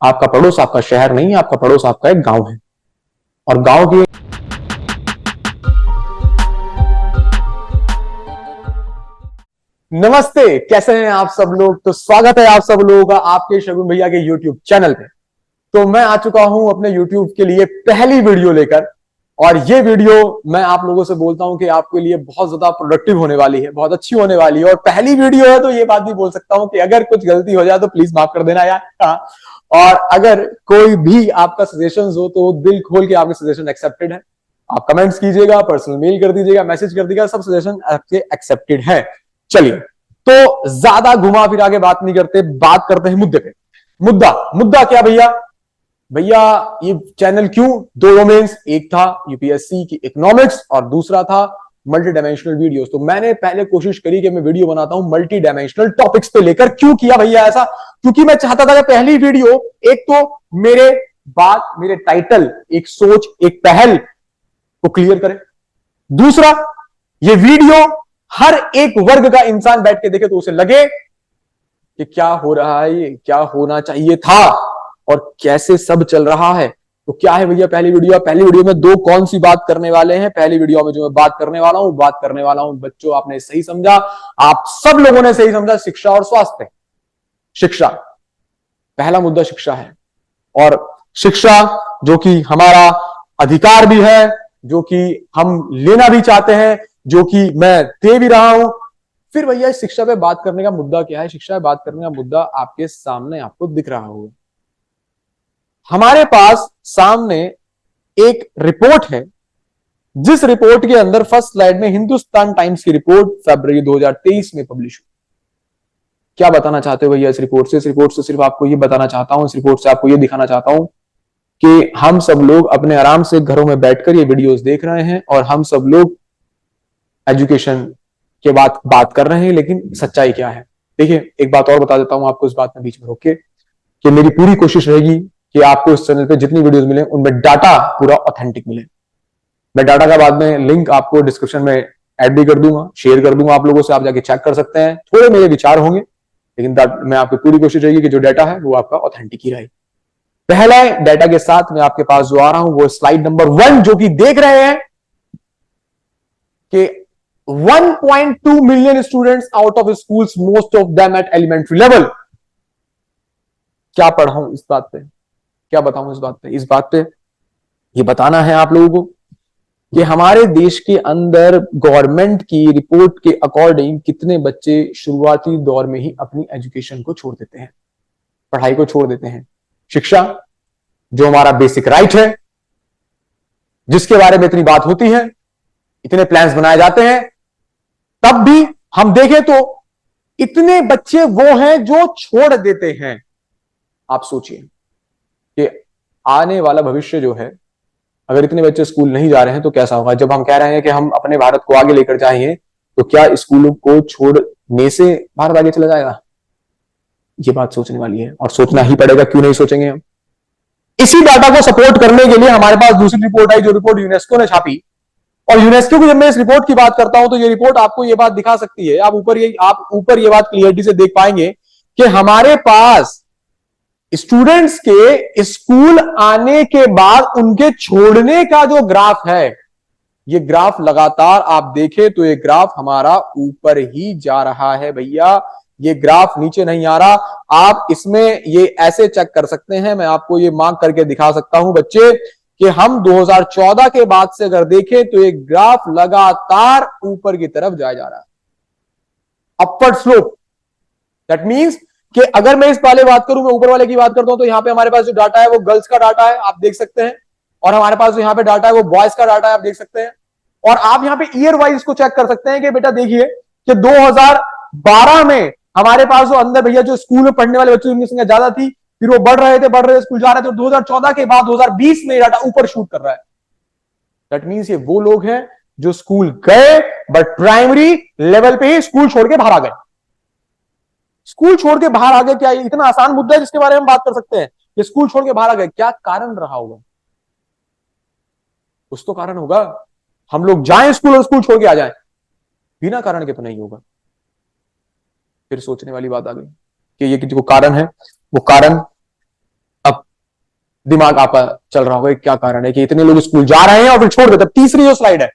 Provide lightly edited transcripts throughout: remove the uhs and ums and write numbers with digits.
आपका पड़ोस आपका शहर नहीं है, आपका पड़ोस आपका एक गांव है। और गांव की नमस्ते, कैसे हैं आप सब लोग। तो स्वागत है आप सब लोगों का आपके शगुन भैया के YouTube चैनल पे। तो मैं आ चुका हूं अपने YouTube के लिए पहली वीडियो लेकर, और ये वीडियो मैं आप लोगों से बोलता हूं कि आपके लिए बहुत ज्यादा प्रोडक्टिव होने वाली है, बहुत अच्छी होने वाली है। और पहली वीडियो है तो ये बात भी बोल सकता हूं कि अगर कुछ गलती हो जाए तो प्लीज माफ कर देना यार। हाँ। और अगर कोई भी आपका सजेशन हो तो दिल खोल के आपके सजेशन एक्सेप्टेड है। आप कमेंट्स कीजिएगा, पर्सनल मेल कर दीजिएगा, मैसेज कर दीजिएगा, सब सजेशन आपके एक्सेप्टेड है। चलिए, तो ज्यादा घुमा फिरा के बात नहीं करते, बात करते हैं मुद्दे पे। मुद्दा मुद्दा क्या भैया? भैया ये चैनल क्यों? दो डोमेन्स, एक था यूपीएससी की इकोनॉमिक्स और दूसरा था मल्टी डायमेंशनल वीडियोस। तो मैंने पहले कोशिश करी कि मैं वीडियो बनाता हूं मल्टी डायमेंशनल टॉपिक्स पे लेकर। क्यों किया भैया ऐसा? क्योंकि मैं चाहता था कि पहली वीडियो, एक तो मेरे टाइटल, एक सोच, एक पहल को क्लियर करे। दूसरा, ये वीडियो हर एक वर्ग का इंसान बैठ के देखे तो उसे लगे कि क्या हो रहा है, ये क्या होना चाहिए था और कैसे सब चल रहा है। तो क्या है भैया पहली वीडियो? पहली वीडियो में दो कौन सी बात करने वाले हैं? पहली वीडियो में जो मैं बात करने वाला हूं बच्चों, आपने सही समझा, आप सब लोगों ने सही समझा, शिक्षा और स्वास्थ्य। शिक्षा, पहला मुद्दा शिक्षा है। और शिक्षा जो कि हमारा अधिकार भी है, जो कि हम लेना भी चाहते हैं, जो कि मैं दे भी रहा हूं। फिर भैया शिक्षा पे बात करने का मुद्दा क्या है? शिक्षा पे बात करने का मुद्दा आपके सामने आपको दिख रहा होगा। हमारे पास सामने एक रिपोर्ट है, जिस रिपोर्ट के अंदर फर्स्ट स्लाइड में हिंदुस्तान टाइम्स की रिपोर्ट फरवरी 2023 में पब्लिश हुई। क्या बताना चाहते हो भैया इस रिपोर्ट से? इस रिपोर्ट से सिर्फ आपको ये बताना चाहता हूं, इस रिपोर्ट से आपको ये दिखाना चाहता हूं कि हम सब लोग अपने आराम से घरों में बैठकर ये वीडियोस देख रहे हैं और हम सब लोग एजुकेशन के बात कर रहे हैं। लेकिन सच्चाई क्या है? देखिए, एक बात और बता देता हूं आपको इस बात में बीच में रोक के, कि मेरी पूरी कोशिश रहेगी कि आपको इस चैनल पे जितनी वीडियोस मिले उनमें डाटा पूरा ऑथेंटिक मिले। मैं डाटा का बाद में लिंक आपको डिस्क्रिप्शन में ऐड भी कर दूंगा, शेयर कर दूंगा आप लोगों से, आप जाके चेक कर सकते हैं। थोड़े मेरे विचार होंगे, लेकिन मैं आपकी पूरी कोशिश रहेगी कि जो डाटा है वो आपका ऑथेंटिक ही रहे। पहला डाटा के साथ मैं आपके पास जो आ रहा हूं वो स्लाइड नंबर 1, जो कि देख रहे हैं कि 1.2 million students out of schools, most of them at elementary level. क्या पढ़ाऊं इस बात पे, क्या बताऊं इस बात पे? इस बात पे ये बताना है आप लोगों को कि हमारे देश के अंदर गवर्नमेंट की रिपोर्ट के अकॉर्डिंग कितने बच्चे शुरुआती दौर में ही अपनी एजुकेशन को छोड़ देते हैं, पढ़ाई को छोड़ देते हैं। शिक्षा जो हमारा बेसिक राइट है, जिसके बारे में इतनी बात होती है, इतने प्लान्स बनाए जाते हैं, तब भी हम देखें तो इतने बच्चे वो हैं जो छोड़ देते हैं। आप सोचिए कि आने वाला भविष्य जो है, अगर इतने बच्चे स्कूल नहीं जा रहे हैं तो कैसा होगा? जब हम कह रहे हैं कि हम अपने भारत को आगे लेकर जाएंगे, तो क्या स्कूलों को छोड़ने से भारत आगे चला जाएगा? ये बात सोचने वाली है, और सोचना ही पड़ेगा। क्यों नहीं सोचेंगे हम? इसी डाटा को सपोर्ट करने के लिए हमारे पास दूसरी रिपोर्ट आई, जो रिपोर्ट यूनेस्को ने छापी। और यूनेस्को की जब मैं इस रिपोर्ट की बात करता हूं तो ये रिपोर्ट आपको ये बात दिखा सकती है, आप ऊपर ये बात क्लियरिटी से देख पाएंगे कि हमारे पास स्टूडेंट्स के स्कूल आने के बाद उनके छोड़ने का जो ग्राफ है, ये ग्राफ लगातार आप देखें तो ये ग्राफ हमारा ऊपर ही जा रहा है भैया। ये ग्राफ नीचे नहीं आ रहा। आप इसमें ये ऐसे चेक कर सकते हैं, मैं आपको ये मार्क करके दिखा सकता हूं बच्चे, कि हम 2014 के बाद से अगर देखें तो ये ग्राफ लगातार ऊपर की तरफ जा रहा है, अपवर्ड स्लोप। दैट मींस कि अगर मैं इस वाले बात करूं, मैं ऊपर वाले की बात करता हूं, तो यहां पे हमारे पास जो डाटा है वो गर्ल्स का डाटा है, आप देख सकते हैं। और हमारे पास जो यहां पे डाटा है वो बॉयज का डाटा है, आप देख सकते हैं। और आप यहां पे ईयर वाइज को चेक कर सकते हैं कि बेटा देखिए कि 2012 में हमारे पास जो अंदर भैया जो स्कूल में पढ़ने वाले बच्चों की संख्या ज्यादा थी, फिर वो बढ़ रहे थे, स्कूल जा रहे थे। 2014 के बाद 2020 में डाटा ऊपर शूट कर रहा है। दैट मींस ये वो लोग हैं जो स्कूल गए बट प्राइमरी लेवल पे ही स्कूल छोड़ के बाहर आ गए। स्कूल छोड़ के बाहर आ गए, क्या इतना आसान मुद्दा है जिसके बारे में बात कर सकते हैं कि स्कूल छोड़ के बाहर आ गए? क्या कारण रहा होगा? कुछ तो कारण होगा। हम लोग जाएं स्कूल और स्कूल छोड़ के आ जाएं, बिना कारण के तो नहीं होगा। फिर सोचने वाली बात आ गई कि ये जो कारण है वो कारण अब दिमाग आपका चल रहा होगा क्या कारण है कि इतने लोग स्कूल जा रहे हैं और फिर छोड़ देते। तीसरी जो स्लाइड है,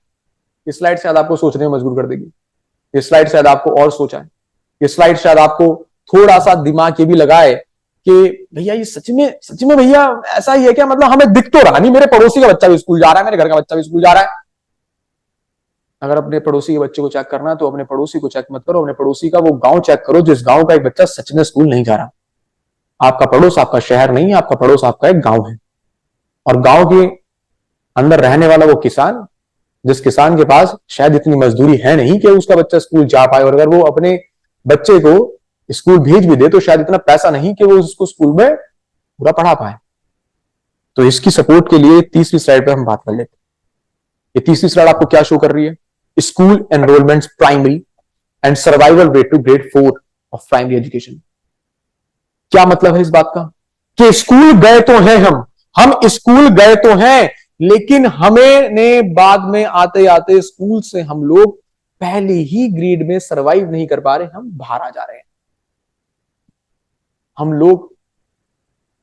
इस स्लाइड शायद आपको सोचने में मजबूर कर देगी। ये स्लाइड शायद आपको और सोचा है, ये स्लाइड शायद आपको थोड़ा सा दिमाग ये भी लगाए कि भैया ये सच में भैया ऐसा ही है क्या? मतलब हमें दिख तो रहा नहीं, मेरे पड़ोसी का बच्चा भी स्कूल जा रहा है, मेरे घर का बच्चा भी स्कूल जा रहा है। अगर अपने पड़ोसी के बच्चे को चेक करना है तो अपने पड़ोसी को चेक मत करो, अपने पड़ोसी का वो गांव चेक करो जिस गांव का एक बच्चा सच में स्कूल नहीं जा रहा। आपका पड़ोस आपका शहर नहीं है, आपका पड़ोस आपका एक गांव है, और गांव के अंदर रहने वाला वो किसान, जिस किसान के पास शायद इतनी मजदूरी है नहीं कि उसका बच्चा स्कूल जा पाए, और अगर वो अपने बच्चे को स्कूल भेज भी दे तो शायद इतना पैसा नहीं कि वो उसको स्कूल में पूरा पढ़ा पाए। तो इसकी सपोर्ट के लिए तीसरी स्लाइड पर हम बात कर लेते हैं। ये तीसरी स्लाइड आपको क्या शो कर रही है? School enrolment primary and survival rate to grade 4 of primary education. क्या मतलब है इस बात का कि स्कूल गए तो हैं, हम स्कूल गए तो हैं, लेकिन हमें ने बाद में आते आते स्कूल से हम लोग पहले ही ग्रेड में सरवाइव नहीं कर पा रहे, हम बाहर आ जा रहे हैं। हम लोग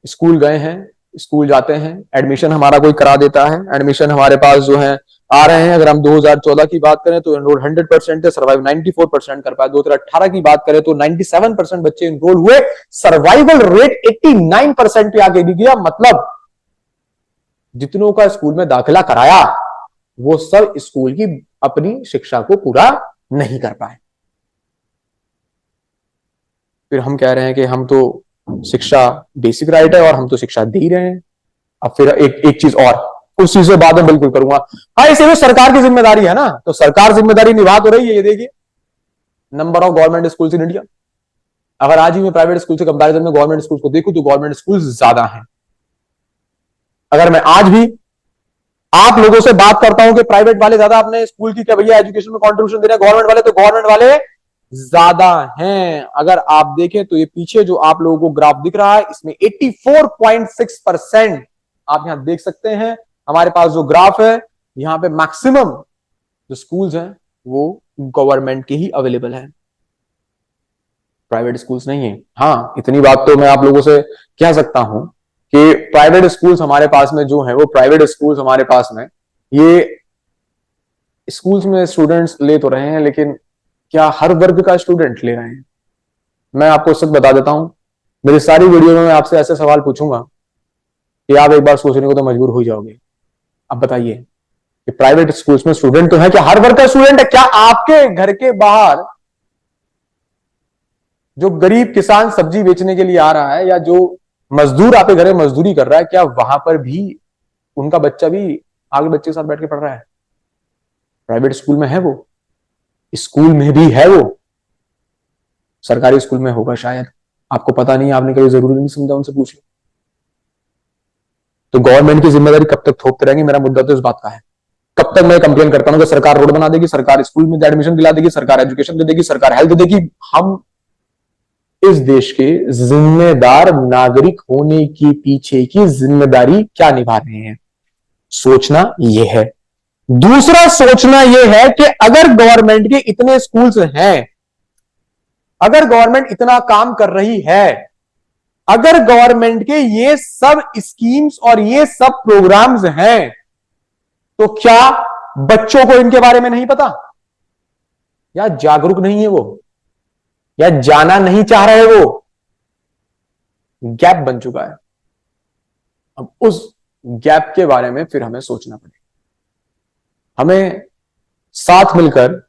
स्कूल गए हैं, स्कूल जाते हैं, एडमिशन हमारा कोई करा देता है, एडमिशन हमारे पास जो है आ रहे हैं। अगर हम 2014 की बात करें तो एनरोल 100% है, सर्वाइव 94% कर पाए। 2018 की बात करें तो 97% बच्चे एनरोल हुए, सर्वाइवल रेट 89% पे आगे गया। मतलब जितनों का स्कूल में दाखिला कराया वो सब स्कूल की अपनी शिक्षा को पूरा नहीं कर पाए। फिर हम कह रहे हैं कि हम तो शिक्षा बेसिक राइट है और हम तो शिक्षा दे ही रहे हैं। अब फिर एक चीज और, उस चीज से बाद में बिल्कुल करूंगा। हाँ, इसे भी सरकार की जिम्मेदारी है ना, तो सरकार जिम्मेदारी निभा तो रही है। ये देखिए number of government schools in India, अगर आज ही मैं प्राइवेट स्कूल से कंपैरिजन में गवर्नमेंट स्कूल को देखूं तो गवर्नमेंट स्कूल ज्यादा हैं। अगर मैं आज भी आप लोगों से बात करता हूं कि प्राइवेट वाले ज्यादा अपने स्कूल की क्या भैया एजुकेशन में कंट्रीब्यूशन दे रहे हैं गवर्नमेंट वाले, तो गवर्नमेंट वाले ज्यादा हैं। अगर आप देखें तो ये पीछे जो आप लोगों को ग्राफ दिख रहा है इसमें 84.6% आप यहां देख सकते हैं। हमारे पास जो ग्राफ है यहां पे मैक्सिमम जो स्कूल्स हैं वो गवर्नमेंट के ही अवेलेबल है, प्राइवेट स्कूल्स नहीं है। हाँ, इतनी बात तो मैं आप लोगों से कह सकता हूं कि प्राइवेट स्कूल्स हमारे पास में जो है वो प्राइवेट स्कूल्स हमारे पास में ये स्कूल्स में स्टूडेंट्स ले तो रहे हैं, लेकिन क्या हर वर्ग का स्टूडेंट ले रहे हैं? मैं आपको सच बता देता हूं, मेरी सारी वीडियो में मैं आपसे ऐसे सवाल पूछूंगा कि आप एक बार सोचने को तो मजबूर हो जाओगे। अब बताइए कि प्राइवेट स्कूल्स में स्टूडेंट तो है, क्या हर वर्ग का स्टूडेंट है? क्या आपके घर के बाहर जो गरीब किसान सब्जी बेचने के लिए आ रहा है या जो मजदूर आपके घर में मजदूरी कर रहा है, क्या वहां पर भी उनका बच्चा भी आगे बच्चे के साथ बैठ के पढ़ रहा है? प्राइवेट स्कूल में है वो, स्कूल में भी है वो, सरकारी स्कूल में होगा शायद, आपको पता नहीं, आपने कभी जरूरी नहीं समझा, उनसे पूछ लो। तो गवर्नमेंट की जिम्मेदारी कब तक थोपते रहेंगे? मेरा मुद्दा तो इस बात का है। कब तक मैं कंप्लेन करता हूं कि सरकार रोड बना देगी, सरकार स्कूल में एडमिशन दिला देगी, सरकार एजुकेशन दे देगी, सरकार हेल्थ दे देगी। हम इस देश के जिम्मेदार नागरिक होने की पीछे की जिम्मेदारी क्या निभा रहे हैं? सोचना यह है। दूसरा सोचना यह है कि अगर गवर्नमेंट के इतने स्कूल्स हैं, अगर गवर्नमेंट इतना काम कर रही है, अगर गवर्नमेंट के ये सब स्कीम्स और ये सब प्रोग्राम्स हैं, तो क्या बच्चों को इनके बारे में नहीं पता, या जागरूक नहीं है वो, या जाना नहीं चाह रहे वो? गैप बन चुका है। अब उस गैप के बारे में फिर हमें सोचना पड़ेगा, हमें साथ मिलकर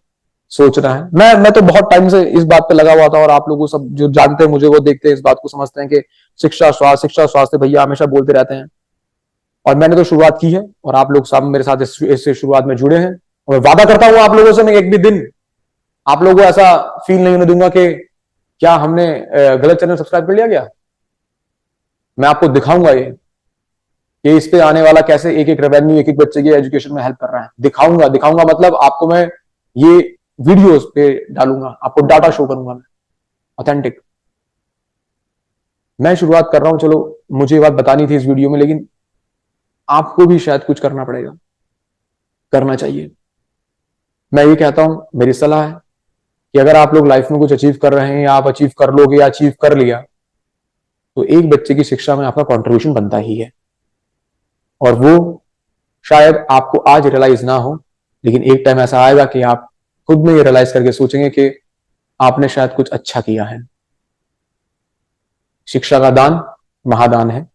सोचना है। मैं तो बहुत टाइम से इस बात पे लगा हुआ था, और आप लोगों सब जो जानते हैं मुझे वो देखते हैं, इस बात को समझते हैं कि शिक्षा स्वास्थ्य भैया हमेशा बोलते रहते हैं, और मैंने तो शुरुआत की है और आप लोग सब मेरे साथ इससे शुरुआत में जुड़े हैं। और मैं वादा करता हूं आप लोगों से, मैं एक भी दिन आप लोगों को ऐसा फील नहीं होने दूंगा कि क्या हमने गलत चैनल सब्सक्राइब कर लिया क्या। मैं आपको दिखाऊंगा ये कि इस पे आने वाला कैसे एक एक रेवेन्यू एक एक बच्चे की एजुकेशन में हेल्प कर रहा है। दिखाऊंगा मतलब आपको मैं ये वीडियोस पे डालूंगा, आपको डाटा शो करूंगा मैं ऑथेंटिक। मैं शुरुआत कर रहा हूं, चलो मुझे ये बात बतानी थी इस वीडियो में, लेकिन आपको भी शायद कुछ करना पड़ेगा, करना चाहिए। मैं ये कहता हूं, मेरी सलाह है कि अगर आप लोग लाइफ में कुछ अचीव कर रहे हैं, या आप अचीव कर लोगे या अचीव कर लिया, तो एक बच्चे की शिक्षा में आपका कंट्रीब्यूशन बनता ही है। और वो शायद आपको आज रियलाइज ना हो, लेकिन एक टाइम ऐसा आएगा कि आप खुद में ये रियलाइज करके सोचेंगे कि आपने शायद कुछ अच्छा किया है। शिक्षा का दान महादान है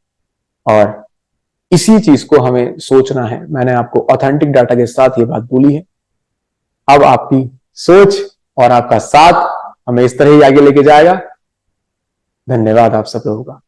और इसी चीज को हमें सोचना है। मैंने आपको ऑथेंटिक डाटा के साथ ये बात बोली है। अब आपकी सोच और आपका साथ हमें इस तरह ही आगे लेके जाएगा। धन्यवाद आप सब लोगों का।